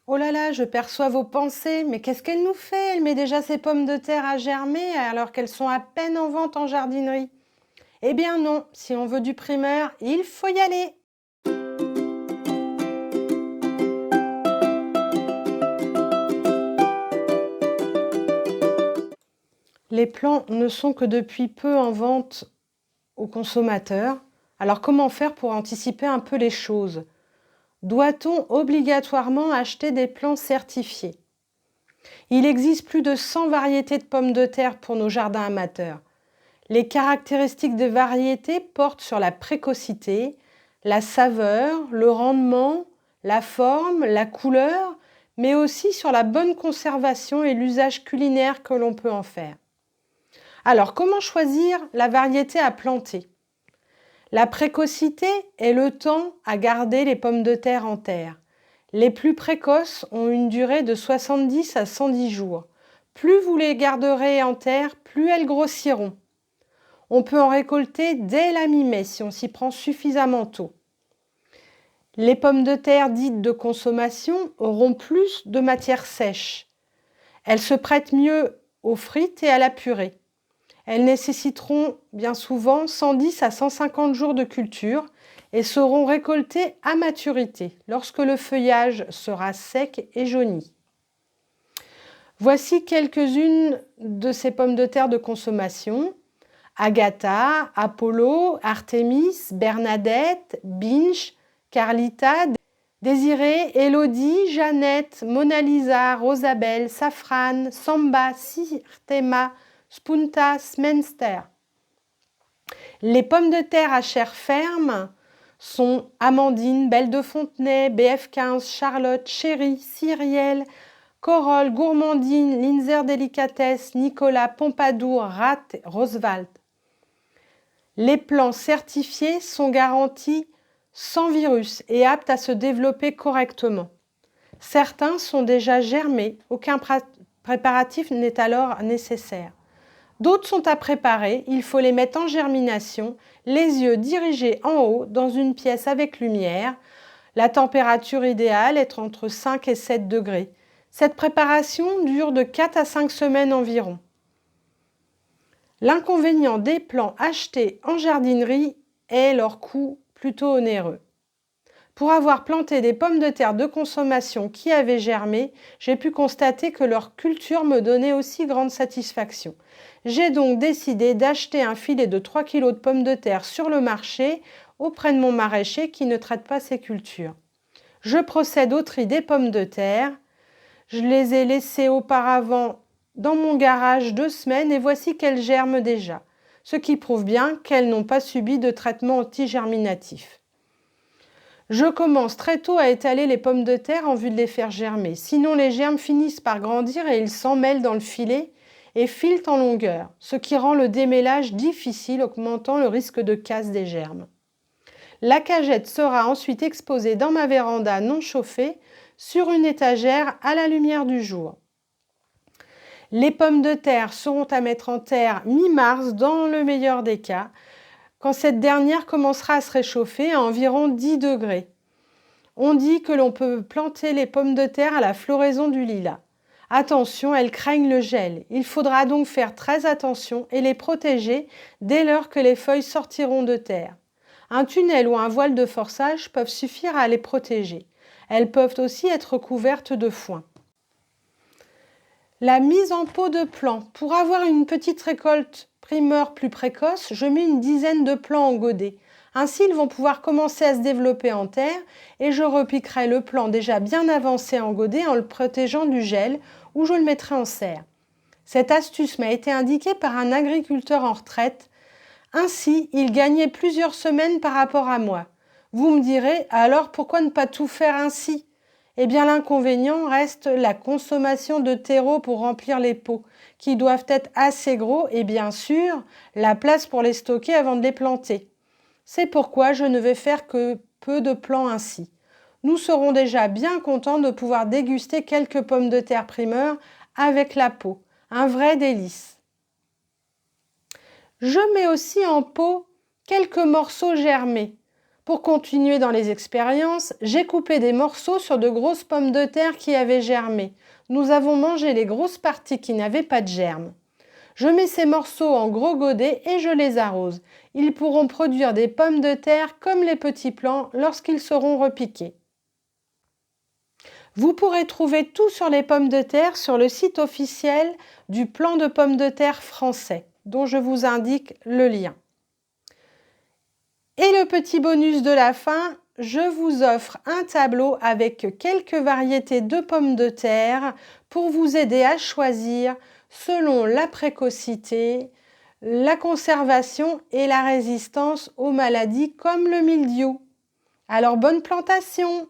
Oh là là, je perçois vos pensées, mais qu'est-ce qu'elle nous fait? Elle met déjà ses pommes de terre à germer alors qu'elles sont à peine en vente en jardinerie. Eh bien non, si on veut du primeur, il faut y aller. Les plants ne sont que depuis peu en vente aux consommateurs. Alors comment faire pour anticiper un peu les choses? Doit-on obligatoirement acheter des plants certifiés? Il existe plus de 100 variétés de pommes de terre pour nos jardins amateurs. Les caractéristiques des variétés portent sur la précocité, la saveur, le rendement, la forme, la couleur, mais aussi sur la bonne conservation et l'usage culinaire que l'on peut en faire. Alors, comment choisir la variété à planter? La précocité est le temps à garder les pommes de terre en terre. Les plus précoces ont une durée de 70 à 110 jours. Plus vous les garderez en terre, plus elles grossiront. On peut en récolter dès la mi-mai si on s'y prend suffisamment tôt. Les pommes de terre dites de consommation auront plus de matière sèche. Elles se prêtent mieux aux frites et à la purée. Elles nécessiteront bien souvent 110 à 150 jours de culture et seront récoltées à maturité, lorsque le feuillage sera sec et jauni. Voici quelques-unes de ces pommes de terre de consommation. Agatha, Apollo, Artémis, Bernadette, Binge, Carlita, Désirée, Élodie, Jeannette, Mona Lisa, Rosabelle, Safrane, Samba, Sirtema, Spunta, Smenster. Les pommes de terre à chair ferme sont Amandine, Belle de Fontenay, BF15, Charlotte, Chérie, Cyrielle, Corolle, Gourmandine, Linzer Délicatesse, Nicolas, Pompadour, Rat, Roosevelt. Les plants certifiés sont garantis sans virus et aptes à se développer correctement. Certains sont déjà germés, aucun préparatif n'est alors nécessaire. D'autres sont à préparer, il faut les mettre en germination, les yeux dirigés en haut dans une pièce avec lumière. La température idéale est entre 5 et 7 degrés. Cette préparation dure de 4 à 5 semaines environ. L'inconvénient des plants achetés en jardinerie est leur coût plutôt onéreux. Pour avoir planté des pommes de terre de consommation qui avaient germé, j'ai pu constater que leur culture me donnait aussi grande satisfaction. J'ai donc décidé d'acheter un filet de 3 kg de pommes de terre sur le marché auprès de mon maraîcher qui ne traite pas ces cultures. Je procède au tri des pommes de terre. Je les ai laissées auparavant dans mon garage 2 semaines et voici qu'elles germent déjà, ce qui prouve bien qu'elles n'ont pas subi de traitement anti-germinatif. Je commence très tôt à étaler les pommes de terre en vue de les faire germer. Sinon, les germes finissent par grandir et ils s'emmêlent dans le filet et filent en longueur, ce qui rend le démêlage difficile, augmentant le risque de casse des germes. La cagette sera ensuite exposée dans ma véranda non chauffée sur une étagère à la lumière du jour. Les pommes de terre seront à mettre en terre mi-mars dans le meilleur des cas, quand cette dernière commencera à se réchauffer à environ 10 degrés. On dit que l'on peut planter les pommes de terre à la floraison du lilas. Attention, elles craignent le gel. Il faudra donc faire très attention et les protéger dès lors que les feuilles sortiront de terre. Un tunnel ou un voile de forçage peuvent suffire à les protéger. Elles peuvent aussi être couvertes de foin. La mise en pot de plants. Pour avoir une petite récolte primeur plus précoce, je mets une dizaine de plants en godet. Ainsi, ils vont pouvoir commencer à se développer en terre et je repiquerai le plant déjà bien avancé en godet en le protégeant du gel ou je le mettrai en serre. Cette astuce m'a été indiquée par un agriculteur en retraite. Ainsi, il gagnait plusieurs semaines par rapport à moi. Vous me direz, alors pourquoi ne pas tout faire ainsi ? Eh bien, l'inconvénient reste la consommation de terreau pour remplir les pots, qui doivent être assez gros et bien sûr, la place pour les stocker avant de les planter. C'est pourquoi je ne vais faire que peu de plants ainsi. Nous serons déjà bien contents de pouvoir déguster quelques pommes de terre primeurs avec la peau. Un vrai délice. Je mets aussi en pot quelques morceaux germés. Pour continuer dans les expériences, j'ai coupé des morceaux sur de grosses pommes de terre qui avaient germé. Nous avons mangé les grosses parties qui n'avaient pas de germes. Je mets ces morceaux en gros godets et je les arrose. Ils pourront produire des pommes de terre comme les petits plants lorsqu'ils seront repiqués. Vous pourrez trouver tout sur les pommes de terre sur le site officiel du plan de pommes de terre français, dont je vous indique le lien. Et le petit bonus de la fin, je vous offre un tableau avec quelques variétés de pommes de terre pour vous aider à choisir selon la précocité, la conservation et la résistance aux maladies comme le mildiou. Alors bonne plantation!